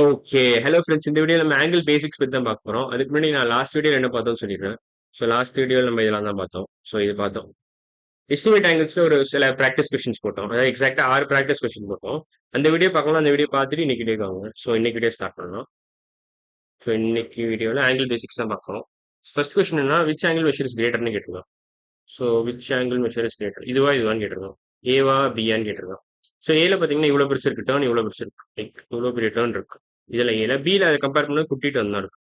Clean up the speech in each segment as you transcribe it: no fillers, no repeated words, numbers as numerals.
Okay. Hello friends. இந்த வீடியோல நம்ம ஆங்கிள் பேசிக்ஸ் பத்தி தான் பார்க்க போறோம். அதுக்கு முன்னாடி நான் லாஸ்ட் வீடியோல என்ன பார்த்தோம்னு சொல்லிடுறேன். ஸோ லாஸ்ட் வீடியோல நம்ம இதெல்லாம் தான் பார்த்தோம். ஸோ இது பார்த்தோம். எஸ்டிமேட் ஆங்கிள்ஸ்ல ஒரு சில பிராக்டிஸ் கொஸ்டின்ஸ் போட்டோம். அதாவது எக்ஸாக்ட்டா 6 பிராக்டிஸ் கொஸ்டின் போட்டோம். அந்த வீடியோ பார்க்கலாம். அந்த வீடியோ பார்த்துட்டு இன்னைக்கு வீடியோக்கு வாங்க. ஸோ இன்னைக்கு வீடியோ ஸ்டார்ட் பண்ணலாம். ஸோ இன்னைக்கு வீடியோல ஆங்கிள் பேசிக்ஸ் தான் பார்க்குறோம். ஃபர்ஸ்ட் கொஸ்டின் என்ன விச் ஆங்கிள் மெஷர் இஸ் கிரேட்டர்னு கேட்டிருக்கோம். So which angle measure is greater இதுவான்னு கேட்டிருக்கோம். ஏவா பியான்னு கேட்டிருக்கோம். ஸோ ஏல பார்த்தீங்கன்னா இவ்வளோ பெருசு இருக்கு. டேர்ன் இவ்வளோ பெருசு இருக்கு. லைக் இவ்வளோ பெரிய டேர்ன் இருக்கு. இதுல ஏல பில அதை கம்பேர் பண்ணி குட்டி டேர்ன் தான் இருக்கு.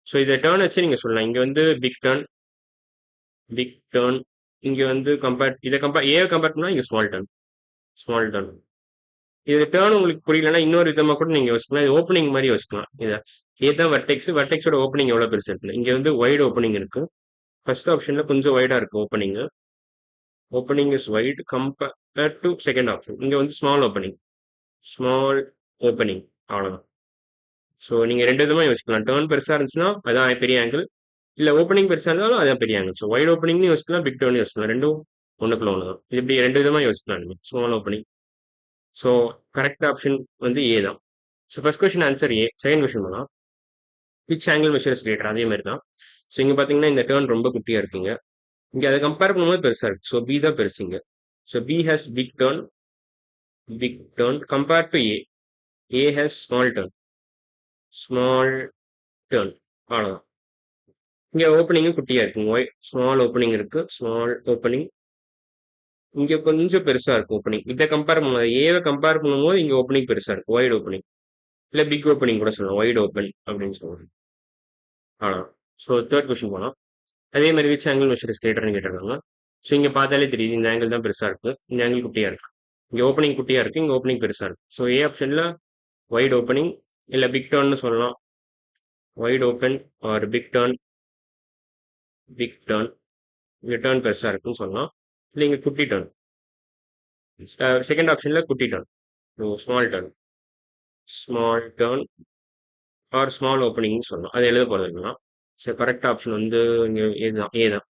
ஸோ இதை டேர்ன் வச்சு நீங்க சொல்லலாம். இங்க வந்து பிக் டேர்ன். இங்க வந்து ஏ கம்பேர் பண்ணா இங்க ஸ்மால் டேர்ன். இது டேர்ன் உங்களுக்கு புரியலன்னா இன்னொரு விதமா கூட நீங்க யோசிக்கலாம். இது ஓப்பனிங் மாதிரி யோசிக்கலாம். இதை ஏதான் வர்டெக்ஸோட ஓப்பனிங் எவ்வளவு பெருசு இருக்கு. இங்க வந்து வைடு ஓப்பனிங் இருக்கு. ஃபர்ஸ்ட் ஆப்ஷன்ல கொஞ்சம் வைடா இருக்கு opening is white compare to second option. இங்க வந்து ஸ்மால் ஓப்பனிங் அவ்வளவுதான். ஸோ நீங்க ரெண்டு விதமா யோசிக்கலாம். டேர்ன் பெருசா இருந்துச்சுன்னா அதான் பெரிய ஆங்கிள். இல்ல ஓப்பனிங் பெருசா இருந்தாலும் அதான் பெரிய ஆங்கிள். ஸோ வைட் ஓப்பனிங்னு யோசிக்கலாம், பிக் டேர்ன் யோசிக்கலாம். ரெண்டும் ஒண்ணுக்குள்ள ஒண்ணுதான். இது இப்படி ரெண்டு விதமா யோசிக்கலாம் நீங்க. Small opening. So correct option வந்து ஏ தான். So first question answer A. Second question பண்ணலாம். விச் ஆங்கிள் மெஷர்ஸ் கிரேட்டர் அதே மாதிரி தான். ஸோ இங்க பாத்தீங்கன்னா இந்த டேர்ன் ரொம்ப குட்டியா இருக்குங்க. இங்க அதை கம்பேர் பண்ணும்போது பெருசா இருக்கு. ஸோ பி தான் பெருசுங்க. So B has big turn compare to A. A has small turn அவ்வளவுதான். இங்க ஓப்பனிங்கும் குட்டியா இருக்குங்க. ஸ்மால் ஓப்பனிங் இருக்கு. ஸ்மால் ஓப்பனிங் இங்க கொஞ்சம் பெருசா இருக்கு ஓப்பனிங். இதை கம்பேர் பண்ணும்போது ஏவை கம்பேர் பண்ணும்போது இங்க ஓப்பனிங் பெருசா இருக்கு. வைட் ஓப்பனிங் இல்ல பிக் ஓப்பனிங் கூட சொல்லலாம். வைட் ஓப்பன் அப்படின்னு சொல்லுவாங்க. ஆனா ஸோ தேர்ட் கொஸ்டின் போலாம். அதே மாதிரி விச் ஆங்கிள் மெஷர் இஸ் கிரேட்டர்னு கேட்டிருக்காங்க. ஸோ இங்க பார்த்தாலே தெரியுது இந்த ஆங்கிள் தான் பெருசா இருக்கு. இந்த ஆங்கிள் குட்டியா இருக்கு. இங்க ஓப்பனிங் குட்டியா இருக்கு. இங்க ஓப்பனிங் பெருசா இருக்கு. ஸோ ஏ ஆப்ஷன்ல வைட் ஓப்பனிங் இல்ல பிக் டர்ன்னு சொல்லலாம். Wide open or big turn இங்க டர்ன் பெருசா இருக்குன்னு சொல்லலாம். இல்ல இங்க குட்டி டர்ன். செகண்ட் ஆப்ஷன்ல குட்டி turn. Small turn or small opening சொல்லலாம். அது எழுத போறது இல்லைன்னா ஸோ கரெக்ட் ஆப்ஷன் வந்து இங்க ஏதான்.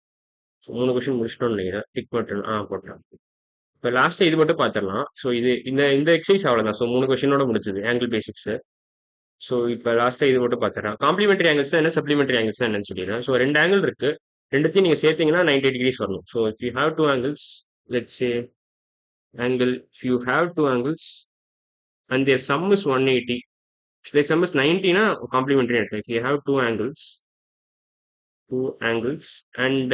ஸோ 3 கொஸ்டின் முடிச்சிட்டோம்னு நினைக்கிறேன். டிக் பட்டன் போட்டேன். இப்போ லாஸ்ட் இது மட்டும் பார்த்துடலாம். ஸோ இது இந்த இந்த எக்ஸசைஸ் அவ்வளோதான். ஸோ 3 கொஸ்டினோட முடிச்சது ஆங்கிள் பேசிக்ஸ். ஸோ இப்போ லாஸ்ட்டாக இது மட்டும் பார்த்துடலாம். காம்ப்ளிமெண்டரி ஆங்கிள்ஸ் என்ன, சப்ளிமெண்டரி ஆங்கிள்ஸ் என்னன்னு சொல்லிடுறேன். ஸோ ரெண்டு ஆங்கிள் இருக்கு. ரெண்டுத்தையும் நீங்க சேர்த்தீங்கன்னா 90 டிகிரிஸ் வரணும். So if you have two angles, let's say if you have two angles and their sum is 180, if their sum is 90 na complementary irukum. If you have two angles and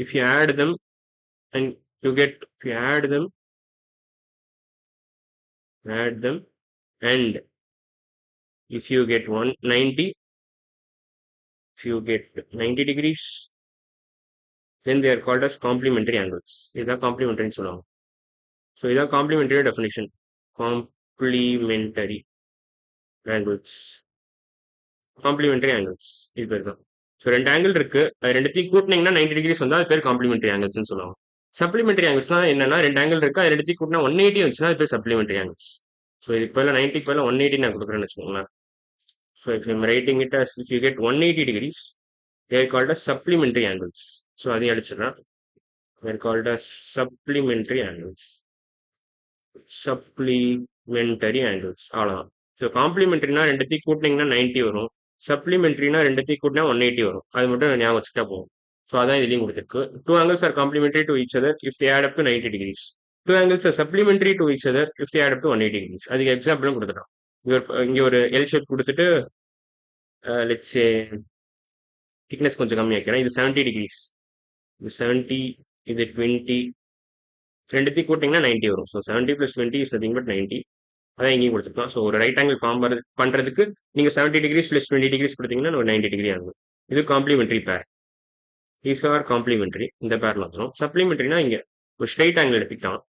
if you add them and if you add them and if you get 190, if you get 90 degrees, then they are called as complementary angles. இதுதான் complementary சொல்லுவாங்க. So இதான் complementary definition. complementary angles இது பேர் தான். So ரெண்டு angle இருக்கு. அது ரெண்டுத்தையும் கூட்டினீங்கன்னா 90 டிகிரிஸ் வந்து அது பேர் காம்ப்ளிமெண்டரி ஆங்கிள்ஸ் சொல்லுவாங்க. சப்ளிமெண்டரி ஆங்கிள்ஸ்னா என்னன்னா ரெண்டு ஆங்கிள் இருக்கு. அது ரெண்டுத்தையும் கூட்டினா 180 வந்துச்சுன்னா அது பேர் சப்ளிமெண்டரி ஆங்கிள்ஸ். ஸோ இதுக்கு பதிலா 90க்கு பதிலா 180 நான் கொடுக்குறேன்னு வச்சுக்கோங்களேன். So if I'm writing it as if you get 180 degrees, they are called as supplementary angles. So அதையும் அடிச்சிடறேன். they are called as supplementary angles அவ்வளவுதான். ஸோ காம்ப்ளிமெண்டரினா ரெண்டுத்தையும் கூட்டினீங்கன்னா 90 வரும். சப்ளிமெண்டரினா ரெண்டுத்தையும் கூட்டினா 180 வரும். அது மட்டும் ஞாபகம் வச்சுட்டா போகும். ஸோ அதான் இதுலயும் கொடுத்துருக்கு. Two angles are complementary to each other if they add up to 90 degrees. Two angles are supplementary to each other if they add up to 180 degrees. அதுக்கு எக்ஸாம்பிளும் கொடுத்துட்டோம். இங்க ஒரு எல் ஷேப் கொடுத்துட்டு லெட்ஸ் சே திக்னஸ் கொஞ்சம் கம்மியாக்கிறேன். இது 70 decrease. இது 70, இது 20. ரெண்டுத்தையும் கூட்டிங்கன்னா 90 வரும். So 70 + 20 is nothing but 90. அதான் இங்கேயும் கொடுத்துருக்கலாம். ஸோ ஒரு ரைட் ஆங்கிள் ஃபார்ம் பண்றதுக்கு நீங்க 70 டிகிரிஸ் + 20 டிகிரிஸ் கொடுத்தீங்கன்னா ஒரு 90 டிகிரி ஆகும். இது காம்ப்ளிமெண்டரி பேர். These are complementary. இந்த பேர்ல வந்துடும். சப்ளிமெண்டரினா இங்க ஒரு ஸ்ட்ரைட் ஆங்கிள் எடுத்துக்கிட்டான்.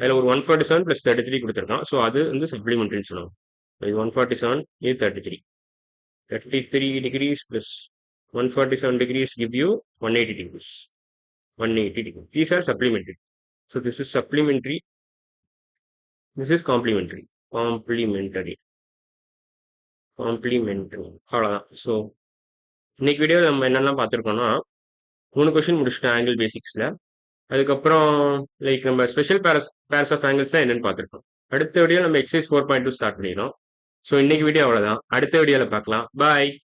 அதுல ஒரு 147 + 33 கொடுத்துருக்கான். ஸோ அது வந்து சப்ளிமெண்டரின்னு சொல்லுவாங்க. இது 147, இது 33. 33 degrees plus 147 degrees give you 180 degrees. 180 degrees. These are supplementary. So this is supplementary. This is complementary. Complementary. அவ்வளோதான். ஸோ இன்னைக்கு வீடியோவில் நம்ம என்னெல்லாம் பார்த்துருக்கோம்னா 3 கொஸ்டின் முடிச்சுட்டோம் ஆங்கிள் பேசிக்ஸில். அதுக்கப்புறம் லைக் நம்ம ஸ்பெஷல் பேர்ஸ் ஆஃப் ஆங்கிள்ஸ் தான் என்னன்னு பார்த்துருக்கோம். அடுத்த வீடியோ நம்ம எக்ஸசைஸ் 4.2 ஸ்டார்ட் பண்ணிடுறோம். ஸோ இன்னைக்கு வீடியோ அவ்வளோதான். அடுத்த வீடியோவில் பார்க்கலாம். பாய்.